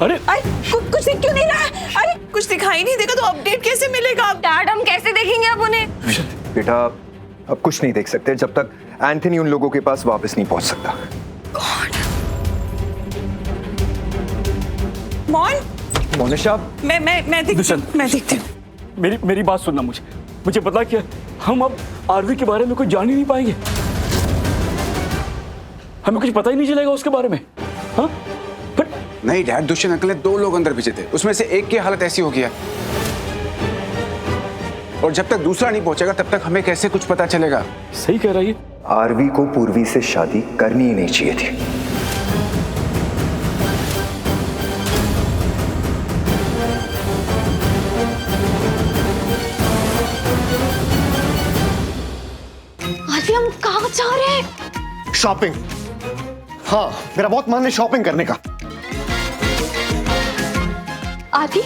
अरे कुछ दिख क्यों नहीं रहा है? अरे कुछ दिखाई नहीं देगा तो अपडेट कैसे मिलेगा? डैड हम कैसे देखेंगे अब उन्हें? बेटा अब कुछ नहीं देख सकते जब तक एंथनी उन लोगों के पास वापस नहीं पहुंच सकता। मोनिशा, मैं देखती हूँ। मेरी बात सुनना। मुझे पता कि हम अब आरवी के बारे में कुछ जान ही नहीं पाएंगे। हमें कुछ पता ही नहीं चलेगा उसके बारे में। हाँ नहीं डैड, दुष्यंत अंकल ने 2 लोग अंदर भेजे थे, उसमें से एक की हालत ऐसी हो गई है। और जब तक दूसरा नहीं पहुंचेगा तब तक हमें कैसे कुछ पता चलेगा? सही कह रही है। आरवी को पूर्वी से शादी करनी ही नहीं चाहिए थी। आरवी हम कहाँ जा रहे हैं? शॉपिंग। हाँ मेरा बहुत मन है शॉपिंग करने का। आरवी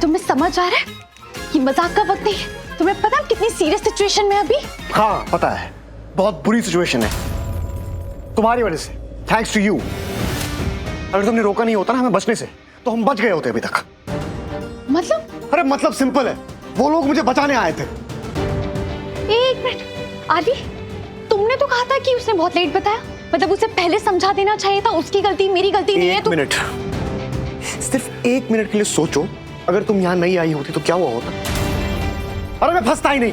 तुम्हें समझ आ रहा है कि मजाक का वक्त नहीं है? तुम्हें पता है कितनी सीरियस सिचुएशन में अभी? हाँ पता है, बहुत बुरी सिचुएशन है तुम्हारी वजह से। Thanks to you. अगर तुमने रोका नहीं होता ना हमें बचने से तो हम बच गए होते अभी तक। मतलब? अरे मतलब सिंपल है, वो लोग मुझे बचाने आए थे। एक मिनट आरवी, तुमने तो कहा था कि उसने बहुत लेट बताया। मतलब उसे पहले समझा देना चाहिए था, उसकी गलती मेरी गलती नहीं है। एक मिनट, सिर्फ 1 मिनट के लिए सोचो, अगर तुम यहाँ नहीं आई होती तो क्या हुआ होता? अरे मैं फंसता ही नहीं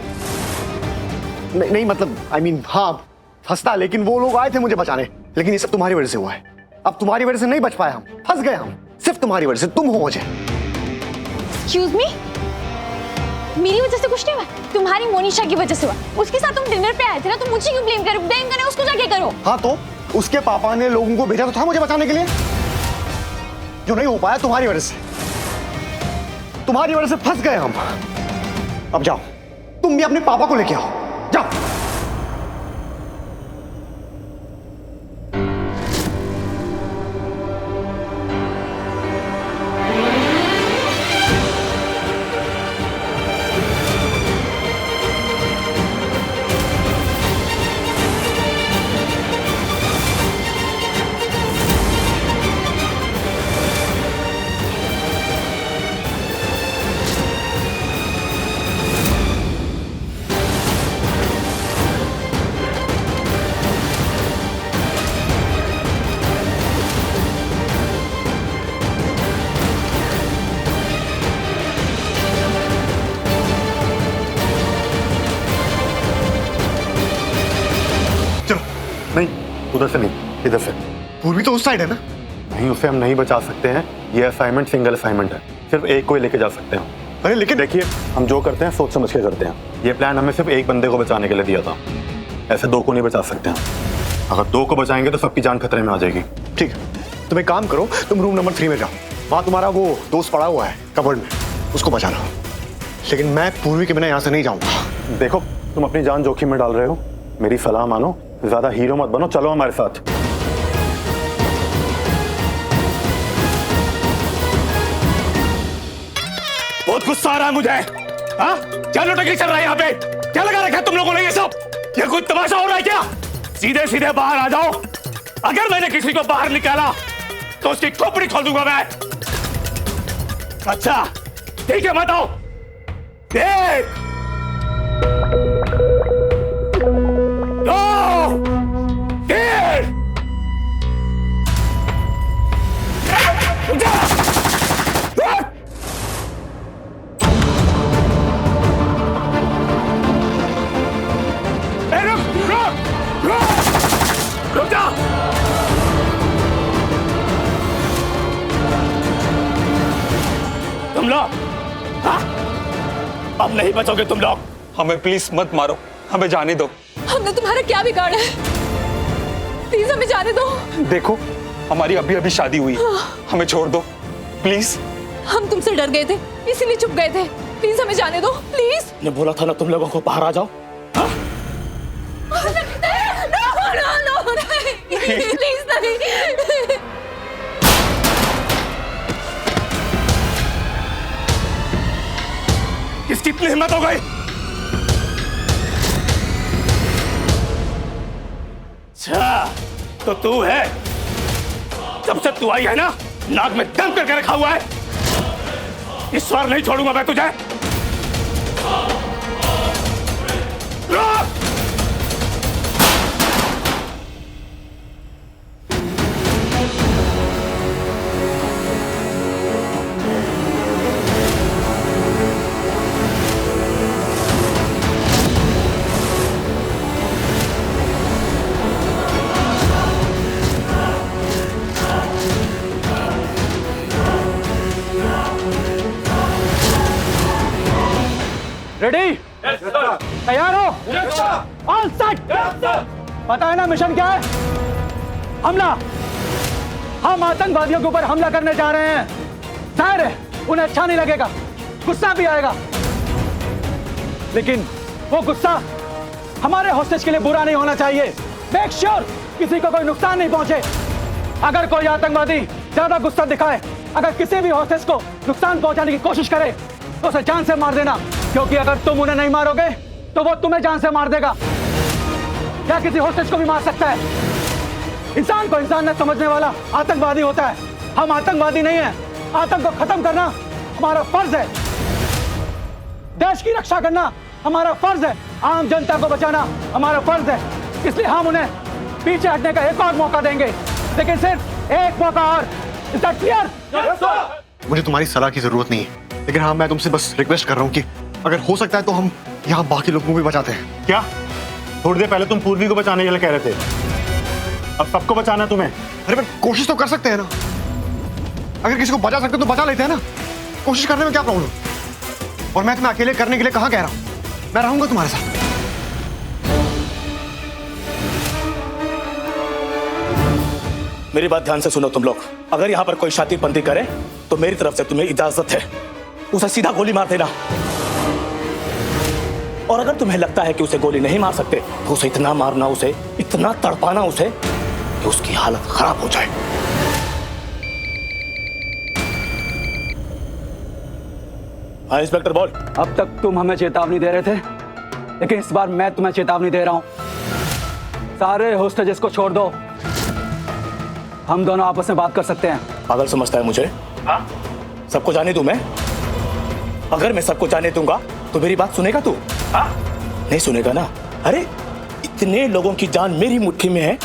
मतलब I mean, हाँ फंसता, लेकिन वो लोग आए थे मुझे बचाने। लेकिन ये सब तुम्हारी वजह से हुआ है। अब तुम्हारी वजह से नहीं बच पाए हम, फंस गए हम, सिर्फ तुम्हारी वजह से। तुम हो मुझे। एक्सक्यूज मी, मेरी वजह से कुछ नहीं हुआ, तुम्हारी मोनिशा की वजह से हुआ। उसके साथ तुम डिनर पे आए थे ना, तुम मुझे क्यों ब्लेम करो? ब्लेम करे उसको जाके करो। हाँ तो उसके पापा ने लोगों को भेजा तो था मुझे बचाने के लिए, जो नहीं हो पाया तुम्हारी वजह से। तुम्हारी वजह से फंस गए हम। अब जाओ, तुम भी अपने पापा को लेके आओ, जाओ। नहीं उधर से नहीं, इधर से। पूर्वी तो उस साइड है ना? नहीं, उसे हम नहीं बचा सकते हैं। ये असाइनमेंट सिंगल असाइनमेंट है, सिर्फ एक को ही लेके जा सकते हैं। अरे लेकिन देखिए, हम जो करते हैं सोच समझ के करते हैं। ये प्लान हमें सिर्फ एक बंदे को बचाने के लिए दिया था, ऐसे 2 को नहीं बचा सकते हैं। अगर 2 को बचाएंगे तो सबकी जान खतरे में आ जाएगी। ठीक है, तुम एक काम करो, तुम रूम नंबर 3 में जाओ। वहां तुम्हारा वो दोस्त पड़ा हुआ है कबर्ड में, उसको बचाना। लेकिन मैं पूर्वी के बिना यहाँ से नहीं जाऊंगा। देखो, तुम अपनी जान जोखिम में डाल रहे हो, मेरी सलाह मानो, ज्यादा हीरो मत बनो, चलो हमारे साथ। बहुत गुस्सा आ रहा है मुझे। हाँ क्या नौटंकी चल रहा है यहाँ पे? क्या लगा रखा है तुम लोगों ने ये सब? ये कोई तमाशा हो रहा है क्या? सीधे सीधे बाहर आ जाओ। अगर मैंने किसी को बाहर निकाला तो उसकी खोपड़ी खोल दूंगा मैं। अच्छा ठीक है, मत आओ। एक, 2, 3, रुक जा। तुम लोग हाँ? अब नहीं बचोगे तुम लोग। हमें प्लीज मत मारो, हमें जाने दो। हमने तुम्हारा क्या बिगाड़ा है? प्लीज हमें जाने दो। देखो हमारी अभी अभी शादी हुई, हमें छोड़ दो प्लीज। हम तुमसे डर गए थे इसीलिए चुप गए थे। प्लीज हमें जाने दो प्लीज। ने बोला था ना तुम लोगों को बाहर आ जाओ। हाँ? प्लीज नहीं। किसकी इतनी हिम्मत हो गई? अच्छा तो तू है, जब से तू आई है ना नाक में दम करके रखा हुआ है। इस बार नहीं छोड़ूंगा मैं तुझे। रुक! रेडी? तैयार हो? All set. पता है ना मिशन क्या है? हमला। हम आतंकवादियों के ऊपर हमला करने जा रहे हैं। जाहिर है उन्हें अच्छा नहीं लगेगा, गुस्सा भी आएगा, लेकिन वो गुस्सा हमारे हॉस्टेज के लिए बुरा नहीं होना चाहिए। मेक श्योर किसी को कोई नुकसान नहीं पहुंचे। अगर कोई आतंकवादी ज्यादा गुस्सा दिखाए, अगर किसी भी हॉस्टेज को नुकसान पहुंचाने की कोशिश करे तो उसे जान से मार देना, क्योंकि अगर तुम उन्हें नहीं मारोगे तो वो तुम्हें जान से मार देगा या किसी हॉस्टेज को भी मार सकता है। इंसान को इंसान न समझने वाला आतंकवादी होता है। हम आतंकवादी नहीं हैं। आतंक को खत्म करना हमारा फर्ज है। देश की रक्षा करना हमारा फर्ज है। आम जनता को बचाना हमारा फर्ज है। इसलिए हम उन्हें पीछे हटने का एक और मौका देंगे, लेकिन सिर्फ एक मौका और। Is that clear? मुझे तुम्हारी सलाह की जरूरत नहीं है, लेकिन हाँ, मैं तुमसे बस रिक्वेस्ट कर रहा हूँ कि अगर हो सकता है तो हम यहाँ बाकी लोगों को भी बचाते हैं। क्या थोड़ी देर पहले तुम पूर्वी को बचाने के लिए कह रहे थे, अब सबको बचाना है तुम्हें? अरे पर कोशिश तो कर सकते हैं ना। अगर किसी को बचा सकते तो बचा लेते हैं ना। कोशिश करने में क्या प्रॉब्लम? और मैं तुम्हें अकेले करने के लिए कहाँ कह रहा हूँ? मैं रहूंगा तुम्हारे साथ। मेरी बात ध्यान से सुनो तुम लोग। अगर यहाँ पर कोई शातिरबंदी करे तो मेरी तरफ से तुम्हें इजाजत है, उसे सीधा गोली मार देना। और अगर तुम्हें लगता है कि उसे गोली नहीं मार सकते तो उसे इतना मारना, उसे इतना तड़पाना उसे कि उसकी हालत खराब हो जाए। हाँ इंस्पेक्टर बोल। अब तक तुम हमें चेतावनी दे रहे थे, लेकिन इस बार मैं तुम्हें चेतावनी दे रहा हूं। सारे होस्टेजेस को छोड़ दो। हम दोनों आपस में बात कर सकते हैं। पागल समझता है मुझे? सबको जाने दूं मैं? अगर मैं सबको जाने दूंगा तो मेरी बात सुनेगा तू? नहीं सुनेगा ना। अरे इतने लोगों की जान मेरी मुट्ठी में है,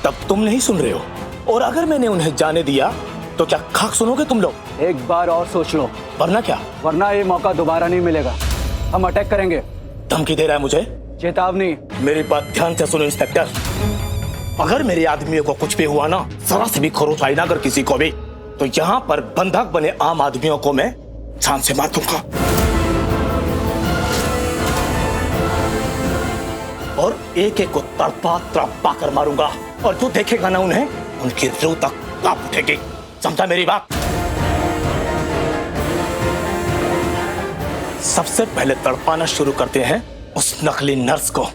तब तुम नहीं सुन रहे हो। और अगर मैंने उन्हें जाने दिया तो क्या खाक सुनोगे तुम लोग? एक बार और सोच लो, वरना क्या? वरना ये मौका दोबारा नहीं मिलेगा। हम अटैक करेंगे। धमकी दे रहा है मुझे? चेतावनी। मेरी बात ध्यान से सुनो इंस्पेक्टर। अगर मेरे आदमियों को कुछ भी हुआ ना, जरा से भी खरोच आई ना अगर किसी को भी, तो यहाँ पर बंधक बने आम आदमियों को मैं जान से मार दूंगा। और एक एक को तड़पा तड़पा कर मारूंगा, और तू देखेगा ना उन्हें, उनकी रूह तक कांप उठेगी। समझा मेरी बात? सबसे पहले तड़पाना शुरू करते हैं उस नकली नर्स को।